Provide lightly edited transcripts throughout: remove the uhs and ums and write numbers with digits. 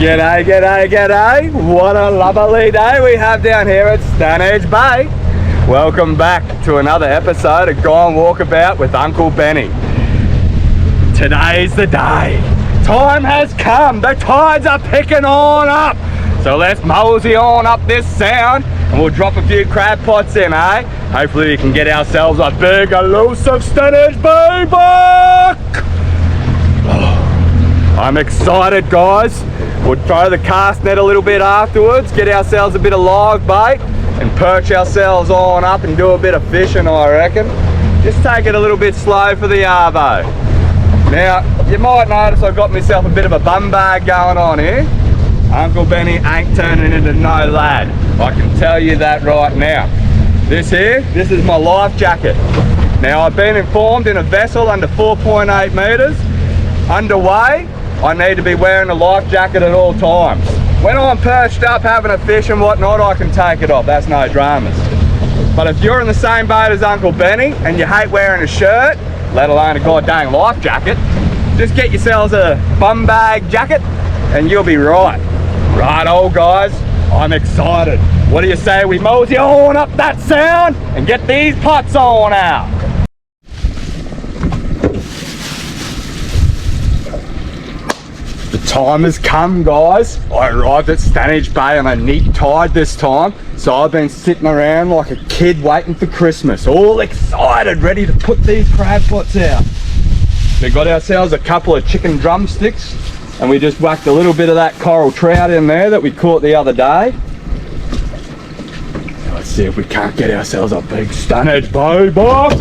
G'day, g'day, g'day. What a lovely day we have down here at Stanage Bay. Welcome back to another episode of Gone Walkabout with Uncle Benny. Today's the day. Time has come. The tides are picking on up. So let's mosey on up this sound and we'll drop a few crab pots in, eh? Hopefully we can get ourselves a big elusive Stanage Bay buck. I'm excited, guys. We'll throw the cast net a little bit afterwards, get ourselves a bit of live bait and perch ourselves on up and do a bit of fishing, I reckon. Just take it a little bit slow for the arvo. Now, you might notice I've got myself a bit of a bum bag going on here. Uncle Benny ain't turning into no lad. I can tell you that right now. This is my life jacket. Now, I've been informed in a vessel under 4.8 meters underway, I need to be wearing a life jacket at all times. When I'm perched up having a fish and whatnot, I can take it off, that's no dramas. But if you're in the same boat as Uncle Benny and you hate wearing a shirt, let alone a goddamn life jacket, just get yourselves a bum bag jacket and you'll be right. Right, old guys, I'm excited. What do you say we mosey on up that sound and get these pots on out? The time has come, guys. I arrived at Stanage Bay on a neat tide this time, so I've been sitting around like a kid waiting for Christmas, all excited, ready to put these crab pots out. We got ourselves a couple of chicken drumsticks and we just whacked a little bit of that coral trout in there that we caught the other day. Now let's see if we can't get ourselves a big Stanage Bay buck.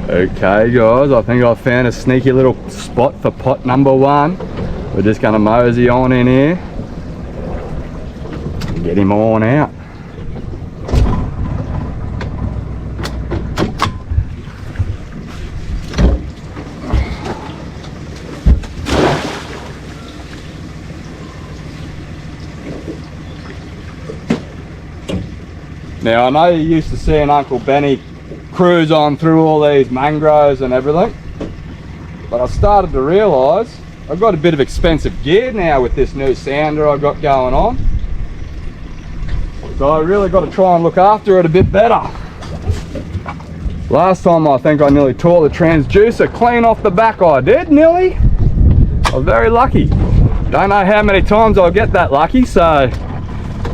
Okay guys, I think I've found a sneaky little spot for pot number one. We're just going to mosey on in here and get him on out. Now I know you're used to seeing Uncle Benny cruise on through all these mangroves and everything, but I've started to realise I've got a bit of expensive gear now with this new sounder I've got going on, so I really got to try and look after it a bit better. Last time I think I nearly tore the transducer clean off the back. I did, nearly. I was very lucky. Don't know how many times I'll get that lucky, so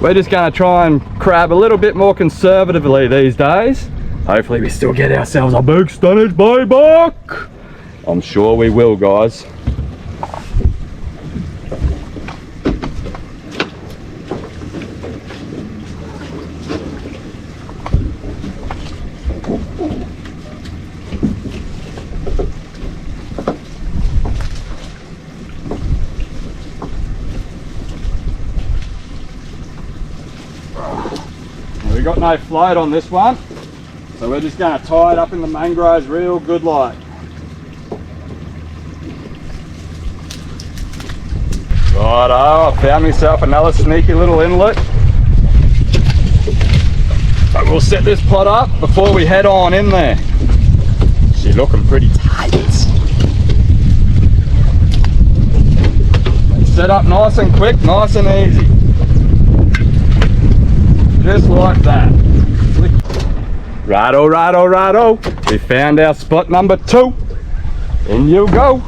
we're just going to try and crab a little bit more conservatively these days. Hopefully we still get ourselves a big Stanage Bay buck. I'm sure we will, guys. We got no float on this one, so we're just going to tie it up in the mangroves real good like. Righto, I found myself another sneaky little inlet. But we'll set this pot up before we head on in there. She's looking pretty tight. Set up nice and quick, nice and easy. Just like that. Righto, righto, righto. We found our spot number two. In you go.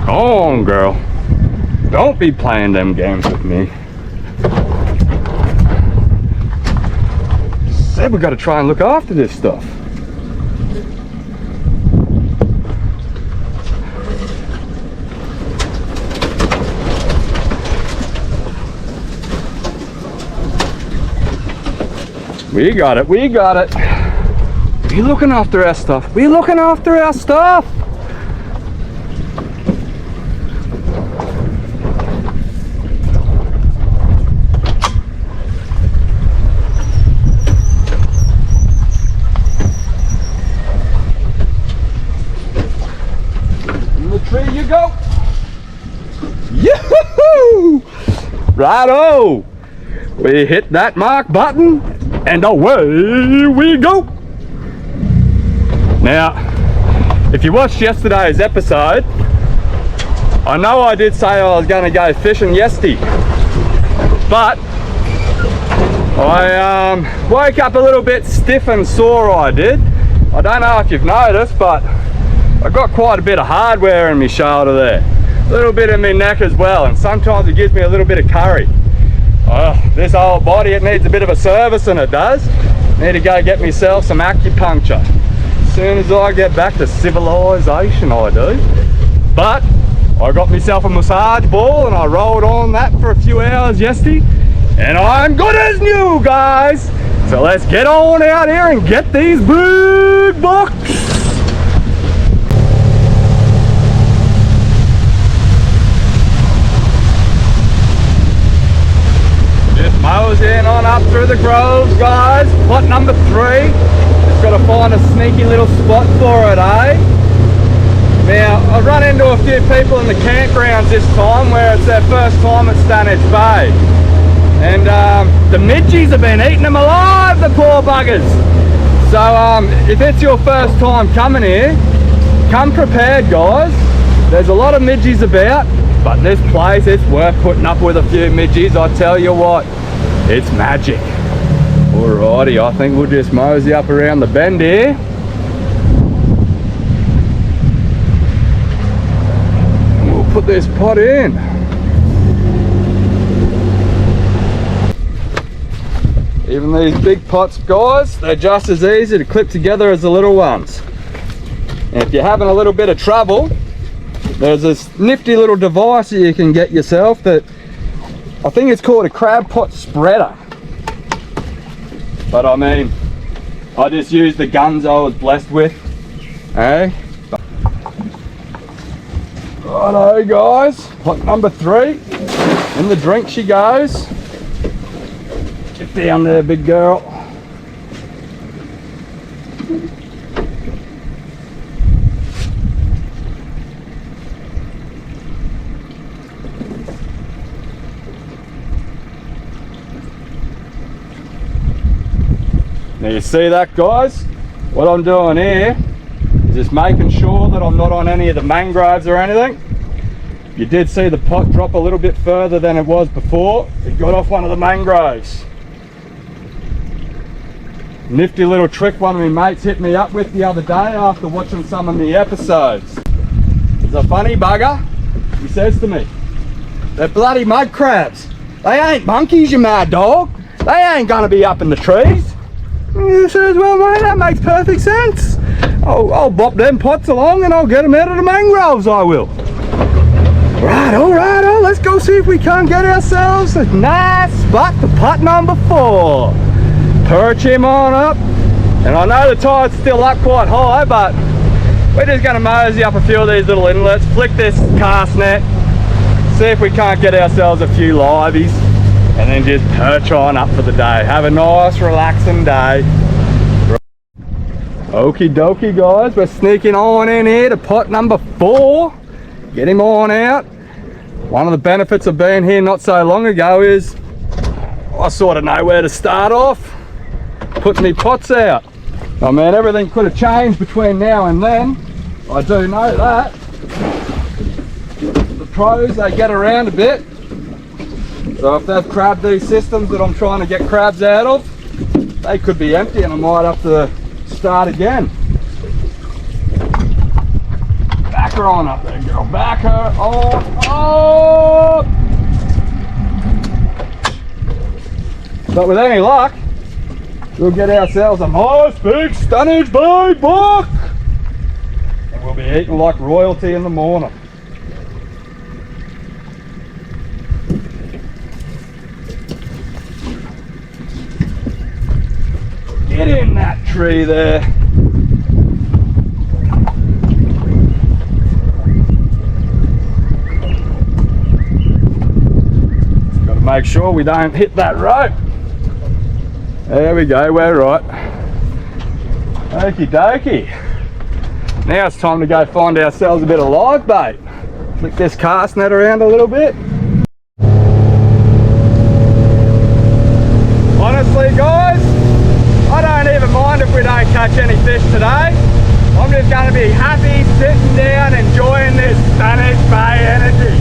Come on, girl. Don't be playing them games with me. Said we got to try and look after this stuff. We got it, we got it. We're looking after our stuff. We're looking after our stuff. tree you go. Yahoo! Righto! We hit that mark button and away we go. Now, if you watched yesterday's episode, I know I did say I was going to go fishing yesterday, but I woke up a little bit stiff and sore. I did. I don't know if you've noticed, but I got quite a bit of hardware in my shoulder there, a little bit in my neck as well, and sometimes it gives me a little bit of curry. This old body, it needs a bit of a service, and it does. Need to go get myself some acupuncture as soon as I get back to civilization, I do. But I got myself a massage ball and I rolled on that for a few hours yesterday, and I'm good as new, guys. So let's get on out here and get these big bucks. Just moseying on up through the groves, guys. Plot number 3. Just got to find a sneaky little spot for it, eh? Now, I run into a few people in the campgrounds this time where it's their first time at Stanage Bay. And the midgies have been eating them alive, the poor buggers. So if it's your first time coming here, come prepared, guys. There's a lot of midgies about, but this place, it's worth putting up with a few midgies. I tell you what, it's magic. Alrighty, I think we'll just mosey up around the bend here. Put this pot in. Even these big pots, guys, they're just as easy to clip together as the little ones. And if you're having a little bit of trouble, there's this nifty little device that you can get yourself that I think it's called a crab pot spreader. But I mean, I just used the guns I was blessed with, eh? Righto, guys, pot number 3, in the drink she goes. Get down there, big girl. Now you see that, guys? What I'm doing here is just making sure that I'm not on any of the mangroves or anything. You did see the pot drop a little bit further than it was before. It got off one of the mangroves. Nifty little trick one of my mates hit me up with the other day after watching some of the episodes. It's a funny bugger. He says to me, "They're bloody mud crabs. They ain't monkeys, you mad dog. They ain't gonna be up in the trees." He says, "Well, mate, that makes perfect sense. I'll bop them pots along and I'll get them out of the mangroves, I will." Righto, let's go see if we can't get ourselves a nice spot for pot number 4. Perch him on up. And I know the tide's still up quite high, but we're just going to mosey up a few of these little inlets, flick this cast net, see if we can't get ourselves a few liveys, and then just perch on up for the day. Have a nice relaxing day. Okie dokie, guys, we're sneaking on in here to pot number 4. Get him on out. One of the benefits of being here not so long ago is I sort of know where to start off. Put me pots out. I mean, everything could have changed between now and then. I do know that. The pros, they get around a bit. So if they've crabbed these systems that I'm trying to get crabs out of, they could be empty and I might have to start again. Back her on up there, girl. Back her on up. But with any luck, we'll get ourselves a nice big Stanage Bay buck. And we'll be eating like royalty in the morning. Get in that tree there. Just got to make sure we don't hit that rope. There we go, we're right. Okie dokie. Now it's time to go find ourselves a bit of live bait. Flick this cast net around a little bit. Honestly guys, I don't even mind if we don't catch any fish today. I'm just going to be happy sitting down enjoying this Stanage Bay energy.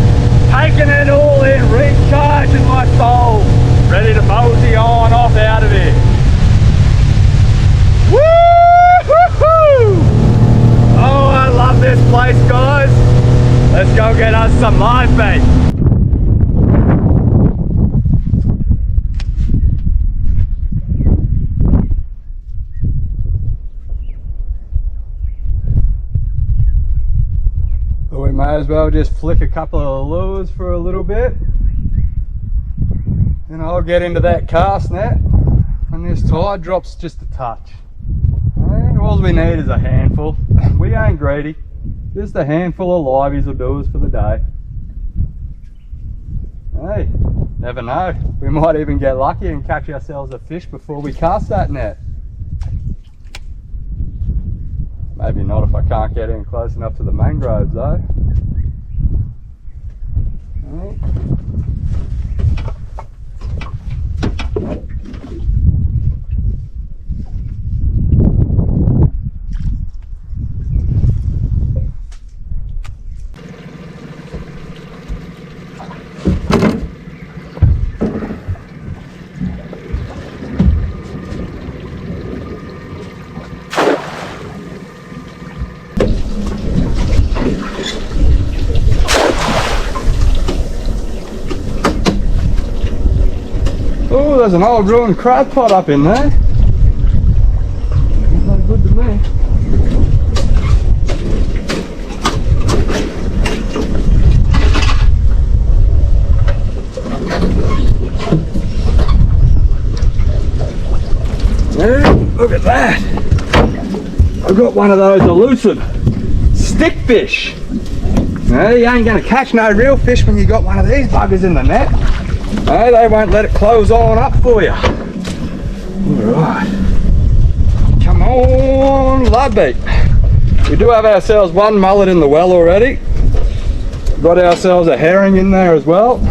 Taking it all in, recharging my soul. Ready to mosey on off out of here. Woo-hoo-hoo! Oh, I love this place guys. Let's go get us some live bait. We may as well just flick a couple of lures for a little bit, and I'll get into that cast net when this tide drops just a touch. And all we need is a handful. We ain't greedy, just a handful of liveys will do us for the day. Hey, never know, we might even get lucky and catch ourselves a fish before we cast that net. Maybe not if I can't get in close enough to the mangroves though. Right. Oh, there's an old ruined crab pot up in there. Not good to me. Yeah, look at that. I've got one of those elusive stick fish. No, you ain't going to catch no real fish when you got one of these buggers in the net. No, they won't let it close on up for you. Alright. Come on, live bait. We do have ourselves one mullet in the well already. Got ourselves a herring in there as well.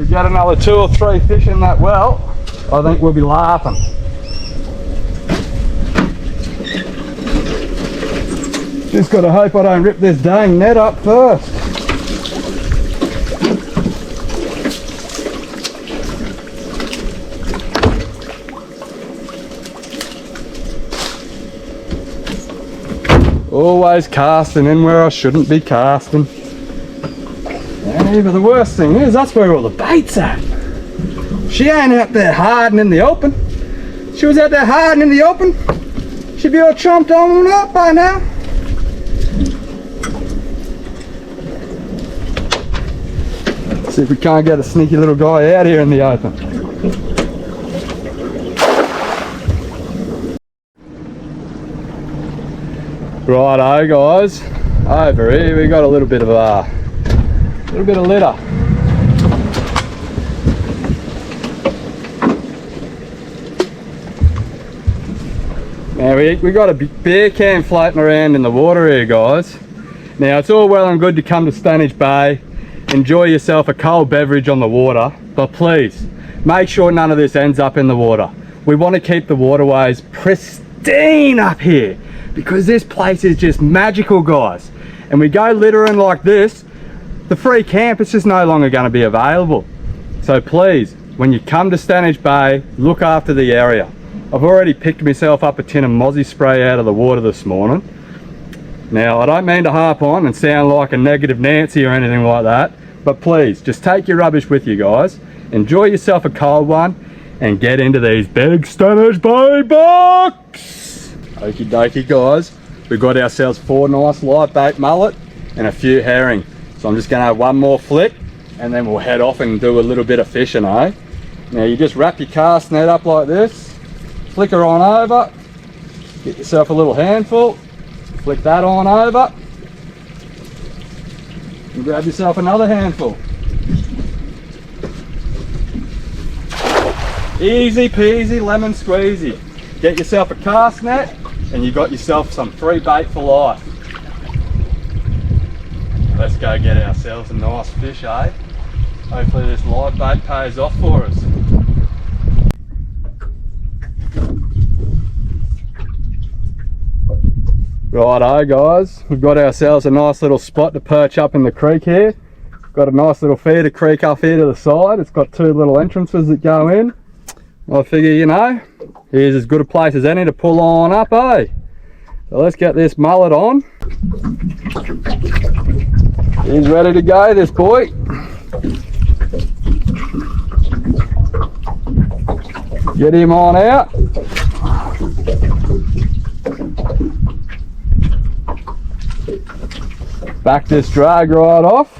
Get another 2 or 3 fish in that well, I think we'll be laughing. Just gotta hope I don't rip this dang net up first. Always casting in where I shouldn't be casting. Yeah, but the worst thing is, that's where all the bait's at. She ain't out there hiding in the open. If she was out there hiding in the open, she'd be all chomped on up by now. Let's see if we can't get a sneaky little guy out here in the open. Righto guys, over here we got a little bit of litter. Now we got a beer can floating around in the water here guys. Now it's all well and good to come to Stanage Bay, enjoy yourself a cold beverage on the water, but please make sure none of this ends up in the water. We want to keep the waterways pristine up here because this place is just magical guys. And we go littering like this, the free camp is just no longer going to be available. So please, when you come to Stanage Bay, look after the area. I've already picked myself up a tin of mozzie spray out of the water this morning. Now I don't mean to harp on and sound like a negative Nancy or anything like that, but please just take your rubbish with you guys, enjoy yourself a cold one and get into these big Stanage Bay bucks. Okie dokie guys, we've got ourselves 4 nice live bait mullet and a few herring. So I'm just going to have one more flick and then we'll head off and do a little bit of fishing, eh? Now you just wrap your cast net up like this, flicker on over, get yourself a little handful, flick that on over, and grab yourself another handful. Easy peasy lemon squeezy. Get yourself a cast net and you got yourself some free bait for life. Let's go get ourselves a nice fish, eh? Hopefully this live bait pays off for us. Righto guys, we've got ourselves a nice little spot to perch up in the creek here. Got a nice little feeder creek up here to the side. It's got two little entrances that go in. I figure, you know, here's as good a place as any to pull on up, eh? So let's get this mullet on. He's ready to go, this boy. Get him on out. Back this drag right off.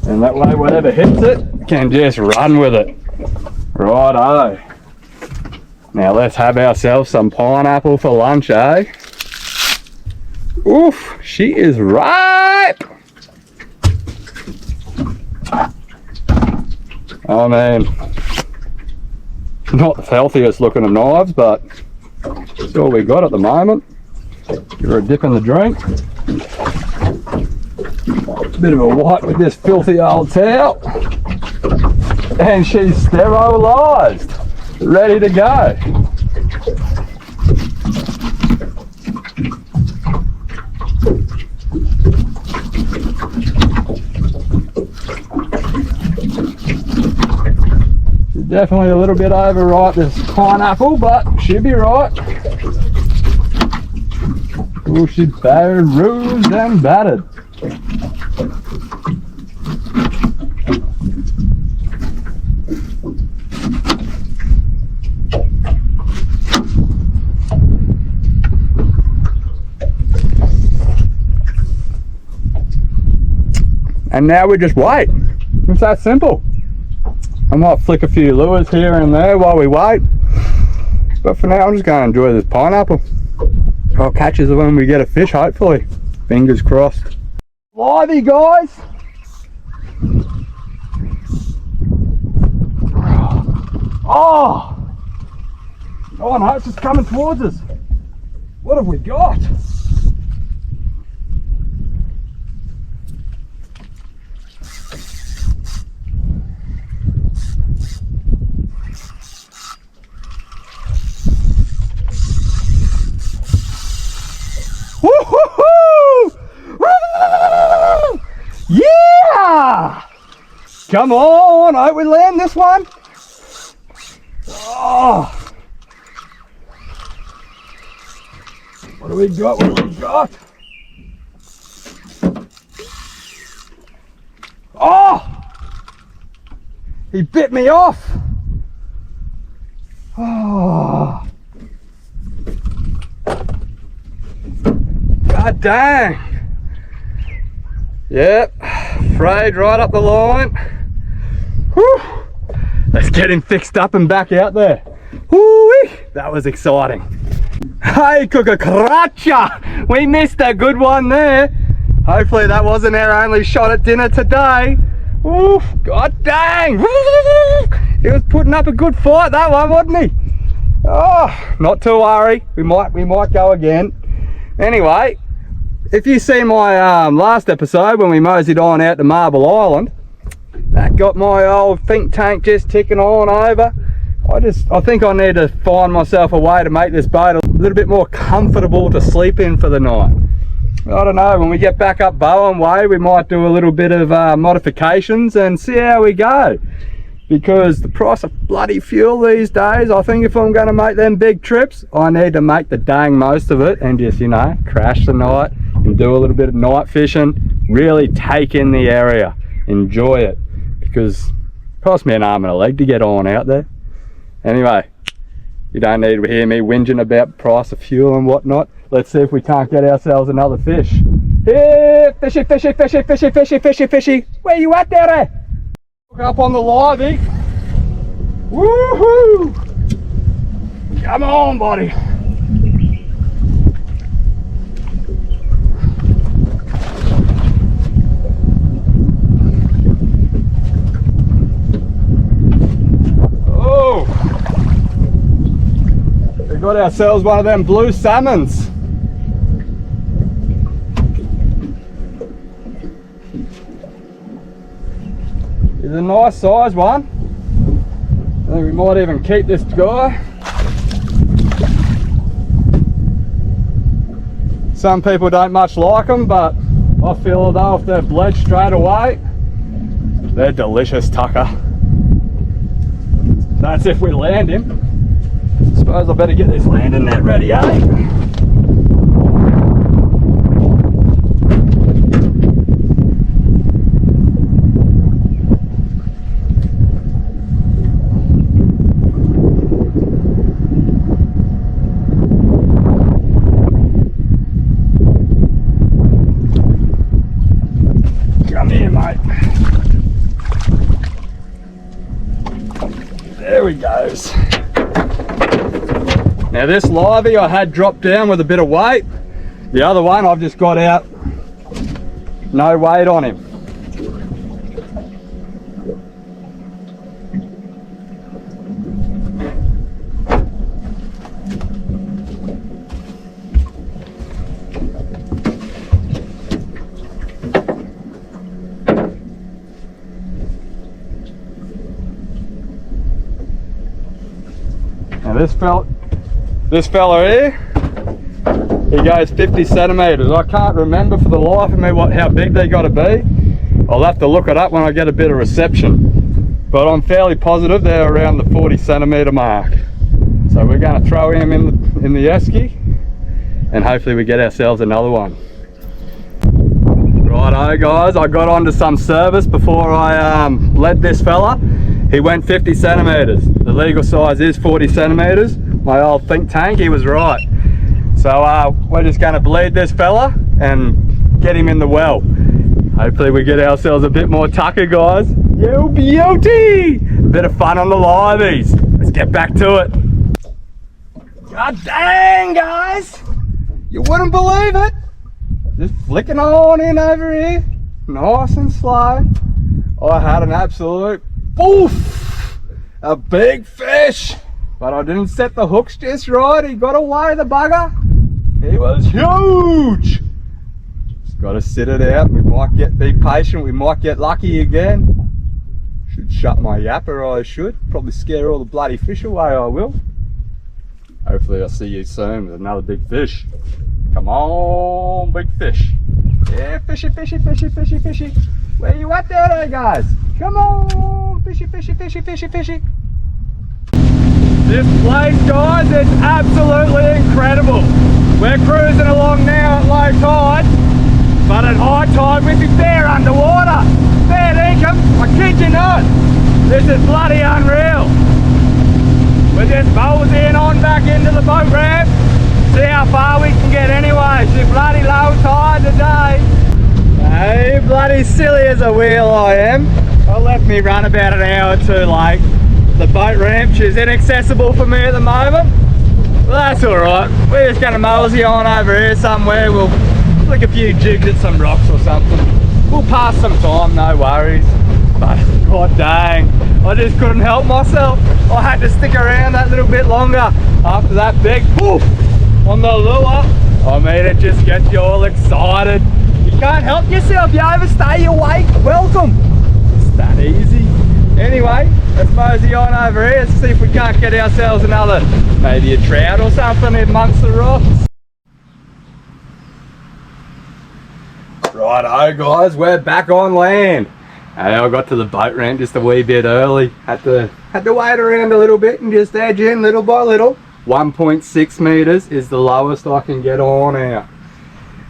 And that way, whatever hits it, can just run with it. Righto. Now let's have ourselves some pineapple for lunch, eh? Oof, she is ripe. I mean, not the healthiest looking of knives, but that's all we got at the moment. Give her a dip in the drink. Bit of a wipe with this filthy old towel. And she's sterilised. Ready to go. She's definitely a little bit overripe, this pineapple, but she'll be right. Oh, she's battered, bruised and battered. And now we just wait. It's that simple. I might flick a few lures here and there while we wait. But for now, I'm just going to enjoy this pineapple. I'll catch us when we get a fish, hopefully. Fingers crossed. Lively, guys! Oh! Oh no, it's just coming towards us. What have we got? Woo-hoo-hoo! Yeah! Come on, I hope we land this one. Oh. What do we got? What do we got? Oh! He bit me off. Oh. God dang. Yep, frayed right up the line. Whew. Let's get him fixed up and back out there. Whoo-wee. That was exciting. Hey, cucaracha! We missed a good one there. Hopefully that wasn't our only shot at dinner today. Oof, god dang! He was putting up a good fight, that one, wasn't he? Oh, not to worry. We might go again. Anyway, if you see my last episode when we moseyed on out to Marble Island, that got my old think tank just ticking on over. I think I need to find myself a way to make this boat a little bit more comfortable to sleep in for the night. I don't know, when we get back up Bowen Way, we might do a little bit of modifications and see how we go. Because the price of bloody fuel these days, I think if I'm going to make them big trips, I need to make the dang most of it and just, you know, crash the night and do a little bit of night fishing, really take in the area, enjoy it, because it cost me an arm and a leg to get on out there. Anyway, you don't need to hear me whinging about the price of fuel and whatnot. Let's see if we can't get ourselves another fish. Here, fishy, fishy, fishy, fishy, fishy, fishy, fishy. Where you at there? Up on the livey. Woohoo! Come on, buddy. Oh! We got ourselves one of them blue salmons. It's a nice size one. I think we might even keep this guy. Some people don't much like them, but I feel though if they're bled straight away, they're delicious tucker. That's if we land him. Suppose I better get this landing net ready, eh? There he goes. Now this livey I had dropped down with a bit of weight. The other one I've just got out, no weight on him. Now this fella here, he goes 50 centimetres. I can't remember for the life of me how big they got to be. I'll have to look it up when I get a bit of reception. But I'm fairly positive they're around the 40 centimetre mark. So we're going to throw him in the esky and hopefully we get ourselves another one. Righto guys, I got onto some service before I led this fella. He went 50 centimetres. The legal size is 40 centimetres. My old think tank, he was right. So we're just going to bleed this fella and get him in the well. Hopefully we get ourselves a bit more tucker, guys. You beauty! A bit of fun on the liveys. Let's get back to it. God dang, guys! You wouldn't believe it. Just flicking on in over here, nice and slow. I had an absolute oof! A big fish! But I didn't set the hooks just right. He got away, the bugger. He was huge! Just gotta sit it out. We might be patient. We might get lucky again. Should shut my yapper, I should. Probably scare all the bloody fish away, I will. Hopefully I'll see you soon with another big fish. Come on, big fish. Yeah, fishy, fishy, fishy, fishy, fishy. Where you at there, guys? Come on, fishy, fishy, fishy, fishy, fishy. This place, guys, is absolutely incredible. We're cruising along now at low tide, but at high tide we'd be bare underwater. Fair dinkum, I kid you not. This is bloody unreal. We're just moseying on back into the boat ramp. See how far we can get anyway. It's bloody low tide today. Hey, bloody silly as a wheel I am. I left me run about an hour too late. The boat ramp is inaccessible for me at the moment. Well, that's alright. We're just going to mosey on over here somewhere. We'll flick a few jigs at some rocks or something. We'll pass some time, no worries. But god dang, I just couldn't help myself. I had to stick around that little bit longer after that big poof on the lure. I mean, it just gets you all excited. You can't help yourself. You overstay your weight. Welcome. It's that easy. Anyway, let's mosey on over here. Let's see if we can't get ourselves another, maybe a trout or something amongst the rocks. Righto guys, we're back on land. I got to the boat ramp just a wee bit early. Had to wait around a little bit and just edge in little by little. 1.6 meters is the lowest I can get on now.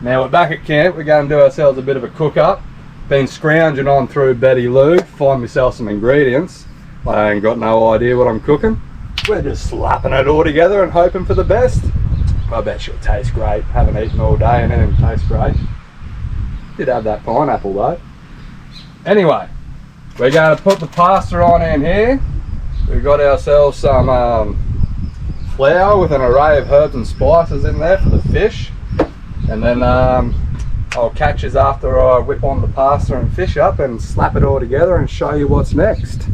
Now we're back at camp. We're going to do ourselves a bit of a cook up. Been scrounging on through Betty Lou, find myself some ingredients. I ain't got no idea what I'm cooking. We're just slapping it all together and hoping for the best. I bet she'll taste great. Haven't eaten all day and it tastes great. Did have that pineapple though. Anyway, We're going to put the pasta on in here. We've got ourselves some flour with an array of herbs and spices in there for the fish. And then I'll catch us after I whip on the pasta and fish up and slap it all together and show you what's next.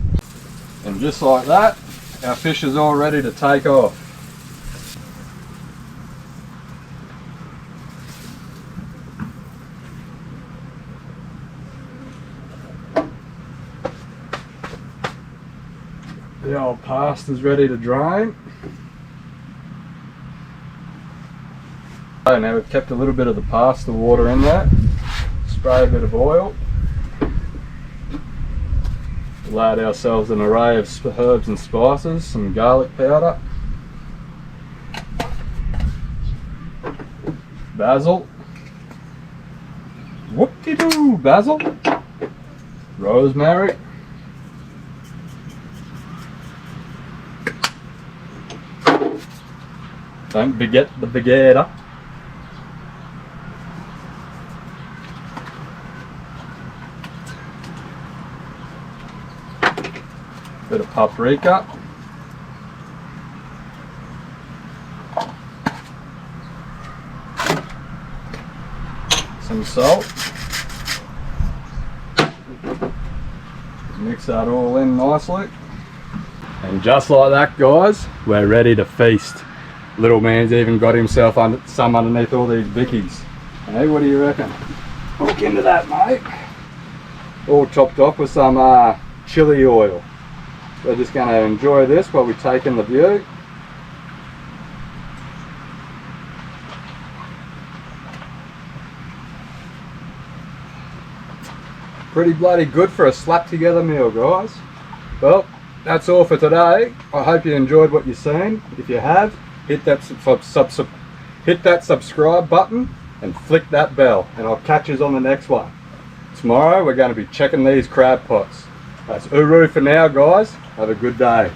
And just like that, our fish is all ready to take off. The old pasta's ready to drain. So now we've kept a little bit of the pasta water in there. Spray a bit of oil. We'll add ourselves an array of herbs and spices, some garlic powder, basil, whoop-de-doo, basil, rosemary, don't forget the baguette. Bit of paprika. Some salt. Mix that all in nicely. And just like that, guys, we're ready to feast. Little man's even got himself some underneath all these bickies. Hey, what do you reckon? Look into that, mate. All chopped off with some chili oil. We're just going to enjoy this while we take in the view. Pretty bloody good for a slap together meal, guys. Well, that's all for today. I hope you enjoyed what you've seen. If you have, hit that subscribe button and flick that bell, and I'll catch you on the next one. Tomorrow we're going to be checking these crab pots. That's Uru for now, guys. Have a good day.